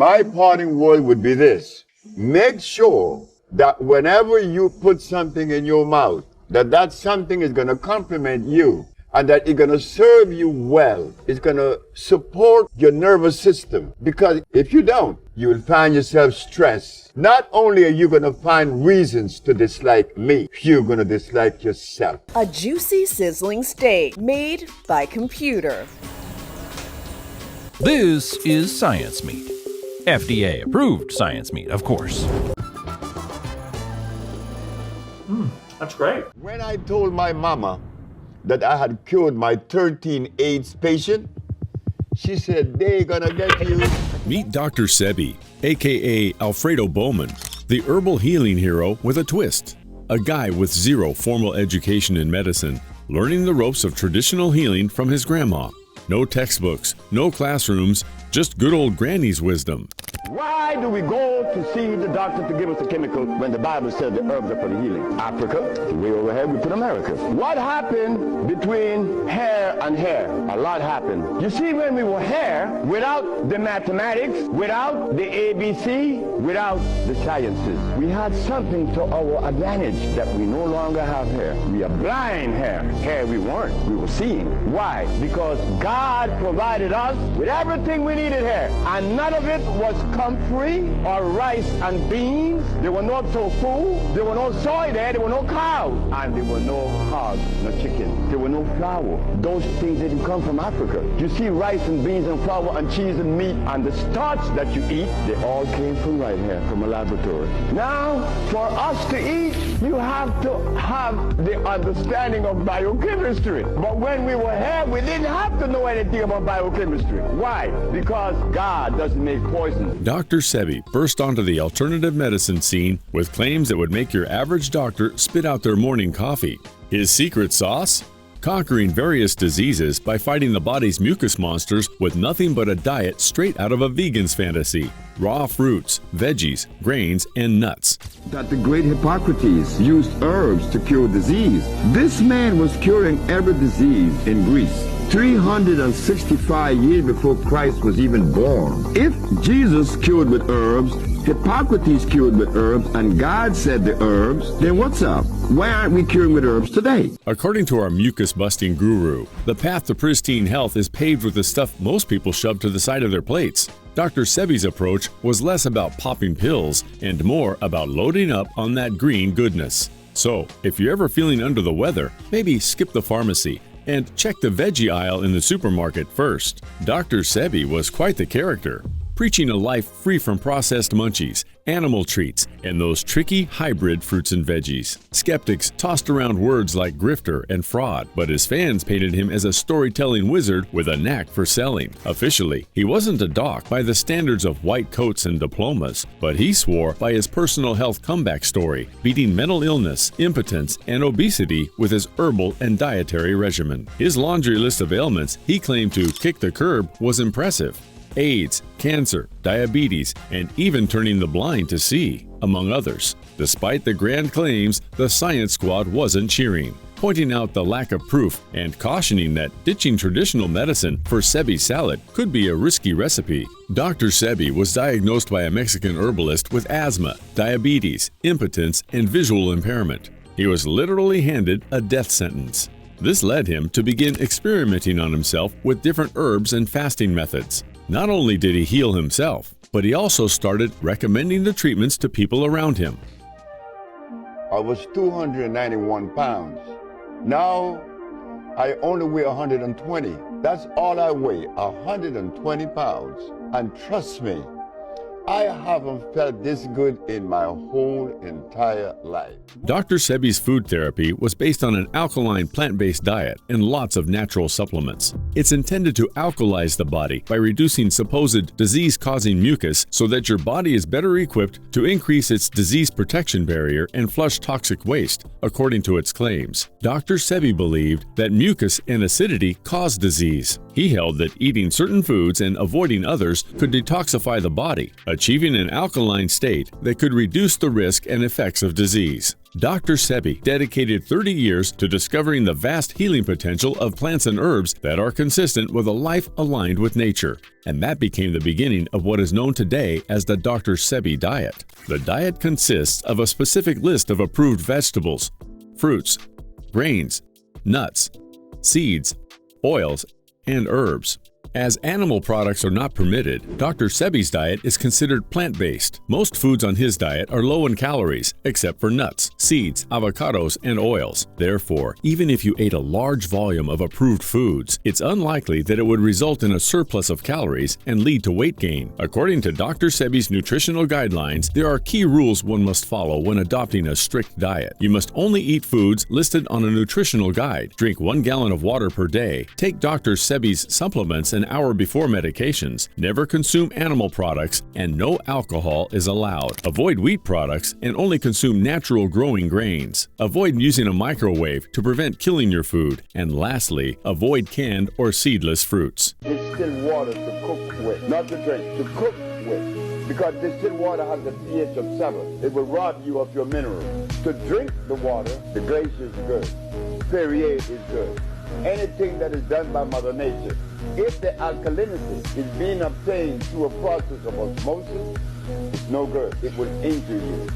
My parting word would be this. Make sure that whenever you put something in your mouth, that something is going to complement you and that it's going to serve you well. It's going to support your nervous system. Because if you don't, you will find yourself stressed. Not only are you going to find reasons to dislike me, you're going to dislike yourself. A juicy, sizzling steak made by computer. This is science meat. FDA-approved science meat, of course. That's great. When I told my mama that I had cured my 13 AIDS patient, she said, they're gonna get you. Meet Dr. Sebi, aka Alfredo Bowman, the herbal healing hero with a twist. A guy with zero formal education in medicine, learning the ropes of traditional healing from his grandma. No textbooks, no classrooms, just good old granny's wisdom. Why do we go to see the doctor to give us a chemical when the Bible said the herbs are for the healing? Africa, way over here, we put America. What happened between hair and hair? A lot happened. You see, when we were hair, without the mathematics, without the ABC, without the sciences, we had something to our advantage that we no longer have hair. We are blind hair. Hair we weren't. We were seeing. Why? Because God provided us with everything we needed here, and none of it was comfrey or rice and beans. There were no tofu, there were no soy there were no cows, and there were no hogs, no chicken, there were no flour. Those things didn't come from Africa. You see, rice and beans and flour and cheese and meat and the starch that you eat, they all came from right here, from a laboratory. Now, for us to eat, you have to have the understanding of biochemistry. But when we were here, we didn't have to know anything about biochemistry. Why? Because God doesn't make poison. Dr. Sebi burst onto the alternative medicine scene with claims that would make your average doctor spit out their morning coffee. His secret sauce? Conquering various diseases by fighting the body's mucus monsters with nothing but a diet straight out of a vegan's fantasy. Raw fruits, veggies, grains, and nuts. That the great Hippocrates used herbs to cure disease. This man was curing every disease in Greece 365 years before Christ was even born. If Jesus cured with herbs, Hippocrates cured with herbs, and God said the herbs, then what's up? Why aren't we curing with herbs today? According to our mucus-busting guru, the path to pristine health is paved with the stuff most people shove to the side of their plates. Dr. Sebi's approach was less about popping pills and more about loading up on that green goodness. So, if you're ever feeling under the weather, maybe skip the pharmacy and check the veggie aisle in the supermarket first. Dr. Sebi was quite the character, preaching a life free from processed munchies, animal treats, and those tricky hybrid fruits and veggies. Skeptics tossed around words like grifter and fraud, but his fans painted him as a storytelling wizard with a knack for selling. Officially, he wasn't a doc by the standards of white coats and diplomas, but he swore by his personal health comeback story, beating mental illness, impotence, and obesity with his herbal and dietary regimen. His laundry list of ailments he claimed to kick the curb was impressive. AIDS, cancer, diabetes, and even turning the blind to see, among others. Despite the grand claims, the science squad wasn't cheering, pointing out the lack of proof and cautioning that ditching traditional medicine for Sebi salad could be a risky recipe. Dr. Sebi was diagnosed by a Mexican herbalist with asthma, diabetes, impotence, and visual impairment. He was literally handed a death sentence. This led him to begin experimenting on himself with different herbs and fasting methods. Not only did he heal himself, but he also started recommending the treatments to people around him. I was 291 pounds. Now, I only weigh 120. That's all I weigh, 120 pounds. And trust me, I haven't felt this good in my whole entire life. Dr. Sebi's food therapy was based on an alkaline plant-based diet and lots of natural supplements. It's intended to alkalize the body by reducing supposed disease-causing mucus so that your body is better equipped to increase its disease protection barrier and flush toxic waste, according to its claims. Dr. Sebi believed that mucus and acidity cause disease. He held that eating certain foods and avoiding others could detoxify the body, achieving an alkaline state that could reduce the risk and effects of disease. Dr. Sebi dedicated 30 years to discovering the vast healing potential of plants and herbs that are consistent with a life aligned with nature. And that became the beginning of what is known today as the Dr. Sebi diet. The diet consists of a specific list of approved vegetables, fruits, grains, nuts, seeds, oils, and herbs. As animal products are not permitted, Dr. Sebi's diet is considered plant-based. Most foods on his diet are low in calories, except for nuts, seeds, avocados, and oils. Therefore, even if you ate a large volume of approved foods, it's unlikely that it would result in a surplus of calories and lead to weight gain. According to Dr. Sebi's nutritional guidelines, there are key rules one must follow when adopting a strict diet. You must only eat foods listed on a nutritional guide, drink 1 gallon of water per day, take Dr. Sebi's supplements an hour before medications, never consume animal products, and no alcohol is allowed. Avoid wheat products and only consume natural growing grains. Avoid using a microwave to prevent killing your food. And lastly, avoid canned or seedless fruits. Distilled water to cook with, not to drink, to cook with. Because distilled water has a pH of 7. It will rob you of your minerals. To drink the water, the glacier is good. Perrier is good. Anything that is done by Mother Nature. If the alkalinity is being obtained through a process of osmosis, it's no good. It will injure you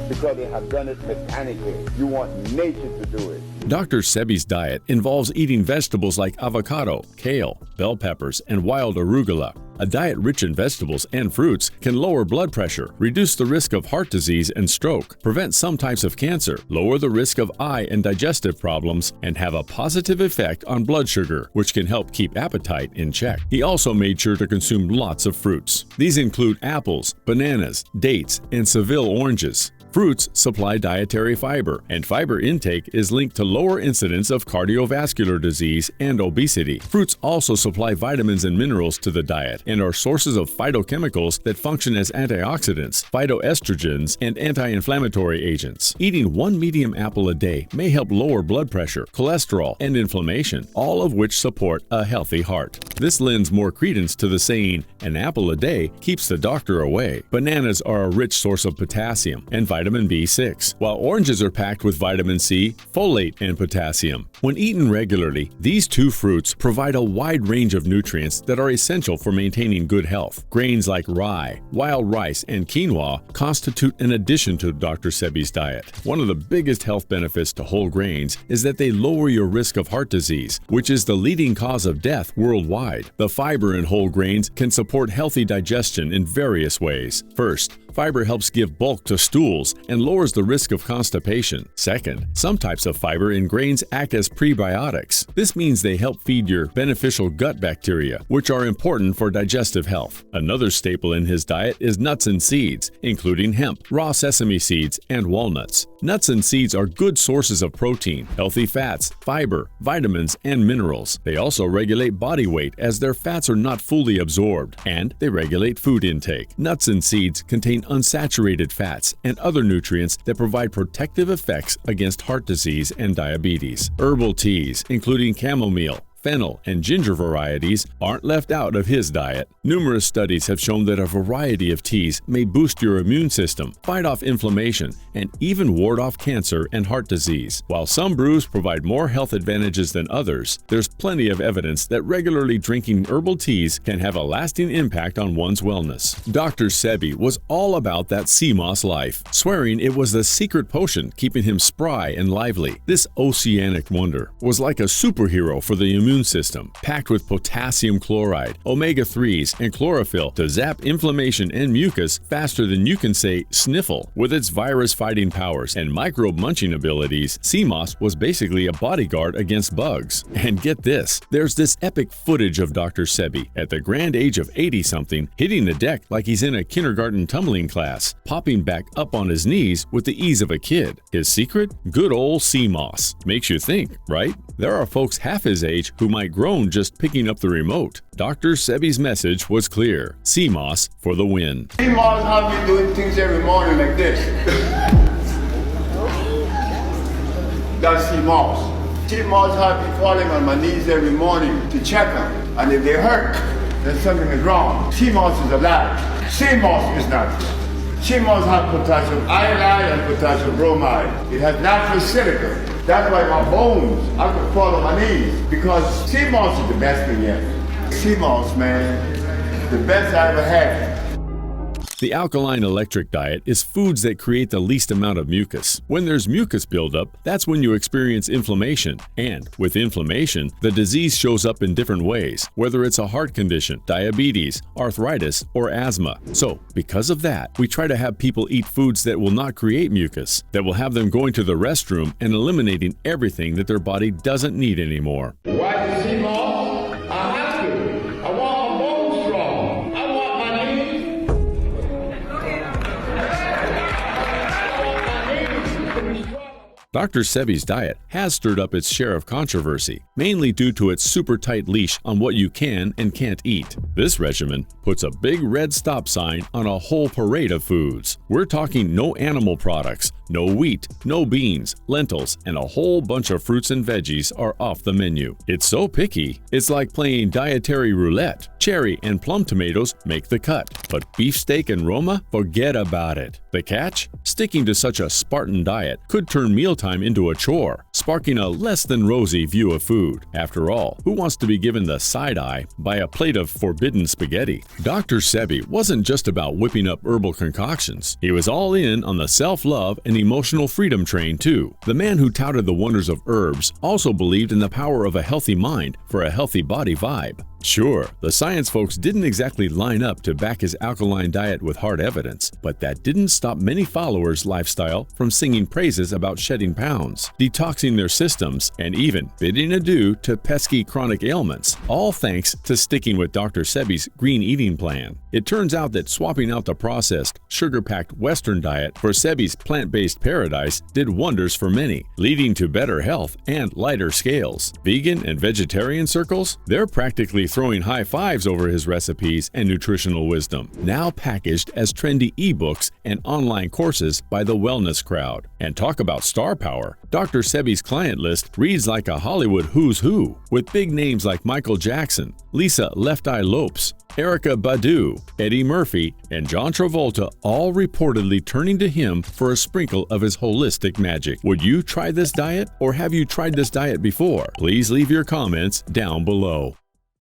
because they have done it mechanically. You want nature to do it. Dr. Sebi's diet involves eating vegetables like avocado, kale, bell peppers, and wild arugula. A diet rich in vegetables and fruits can lower blood pressure, reduce the risk of heart disease and stroke, prevent some types of cancer, lower the risk of eye and digestive problems, and have a positive effect on blood sugar, which can help keep appetite in check. He also made sure to consume lots of fruits. These include apples, bananas, dates, and Seville oranges. Fruits supply dietary fiber, and fiber intake is linked to lower incidence of cardiovascular disease and obesity. Fruits also supply vitamins and minerals to the diet and are sources of phytochemicals that function as antioxidants, phytoestrogens, and anti-inflammatory agents. Eating 1 medium apple a day may help lower blood pressure, cholesterol, and inflammation, all of which support a healthy heart. This lends more credence to the saying, "An apple a day keeps the doctor away." Bananas are a rich source of potassium and vitamin B6, while oranges are packed with vitamin C, folate, and potassium. When eaten regularly, these two fruits provide a wide range of nutrients that are essential for maintaining good health. Grains like rye, wild rice, and quinoa constitute an addition to Dr. Sebi's diet. One of the biggest health benefits to whole grains is that they lower your risk of heart disease, which is the leading cause of death worldwide. The fiber in whole grains can support healthy digestion in various ways. First, fiber helps give bulk to stools and lowers the risk of constipation. Second, some types of fiber in grains act as prebiotics. This means they help feed your beneficial gut bacteria, which are important for digestive health. Another staple in his diet is nuts and seeds, including hemp, raw sesame seeds, and walnuts. Nuts and seeds are good sources of protein, healthy fats, fiber, vitamins, and minerals. They also regulate body weight as their fats are not fully absorbed, and they regulate food intake. Nuts and seeds contain unsaturated fats and other nutrients that provide protective effects against heart disease and diabetes. Herbal teas, including chamomile, fennel, and ginger varieties aren't left out of his diet. Numerous studies have shown that a variety of teas may boost your immune system, fight off inflammation, and even ward off cancer and heart disease. While some brews provide more health advantages than others, there's plenty of evidence that regularly drinking herbal teas can have a lasting impact on one's wellness. Dr. Sebi was all about that sea moss life, swearing it was the secret potion keeping him spry and lively. This oceanic wonder was like a superhero for the immune system, packed with potassium chloride, omega-3s, and chlorophyll to zap inflammation and mucus faster than you can say sniffle. With its virus-fighting powers and microbe-munching abilities, sea moss was basically a bodyguard against bugs. And get this, there's this epic footage of Dr. Sebi at the grand age of 80-something, hitting the deck like he's in a kindergarten tumbling class, popping back up on his knees with the ease of a kid. His secret? Good old sea moss. Makes you think, right? There are folks half his age who might groan just picking up the remote. Dr. Sebi's message was clear. Sea moss for the win. Sea moss have me doing things every morning like this. That's sea moss. Sea moss have me falling on my knees every morning to check them. And if they hurt, then something is wrong. Sea moss is alive. Sea moss is not. Sea moss has potassium iodide and potassium bromide. It has natural silica. That's why my bones, I could fall on my knees, because sea moss is the best thing yet. Sea moss, man, the best I ever had. The alkaline electric diet is foods that create the least amount of mucus. When there's mucus buildup, that's when you experience inflammation. And with inflammation, the disease shows up in different ways, whether it's a heart condition, diabetes, arthritis, or asthma. So, because of that, we try to have people eat foods that will not create mucus, that will have them going to the restroom and eliminating everything that their body doesn't need anymore. Why the sea moss? I have to. I want my bones strong. I want my knees. Dr. Sebi's diet has stirred up its share of controversy, mainly due to its super tight leash on what you can and can't eat. This regimen puts a big red stop sign on a whole parade of foods. We're talking no animal products, no wheat, no beans, lentils, and a whole bunch of fruits and veggies are off the menu. It's so picky, it's like playing dietary roulette. Cherry and plum tomatoes make the cut, but beefsteak and Roma, forget about it. The catch? Sticking to such a Spartan diet could turn mealtime into a chore, sparking a less than rosy view of food. After all, who wants to be given the side eye by a plate of forbidden spaghetti? Dr. Sebi wasn't just about whipping up herbal concoctions. He was all in on the self-love and emotional freedom train too. The man who touted the wonders of herbs also believed in the power of a healthy mind for a healthy body vibe. Sure, the science folks didn't exactly line up to back his alkaline diet with hard evidence, but that didn't stop many followers' lifestyle from singing praises about shedding pounds, detoxing their systems, and even bidding adieu to pesky chronic ailments, all thanks to sticking with Dr. Sebi's green eating plan. It turns out that swapping out the processed, sugar-packed Western diet for Sebi's plant-based paradise did wonders for many, leading to better health and lighter scales. Vegan and vegetarian circles? They're practically throwing high fives over his recipes and nutritional wisdom, now packaged as trendy ebooks and online courses by the wellness crowd. And talk about star power. Dr. Sebi's client list reads like a Hollywood who's who, with big names like Michael Jackson, Lisa Left Eye Lopes, Erykah Badu, Eddie Murphy, and John Travolta all reportedly turning to him for a sprinkle of his holistic magic. Would you try this diet, or have you tried this diet before? Please leave your comments down below.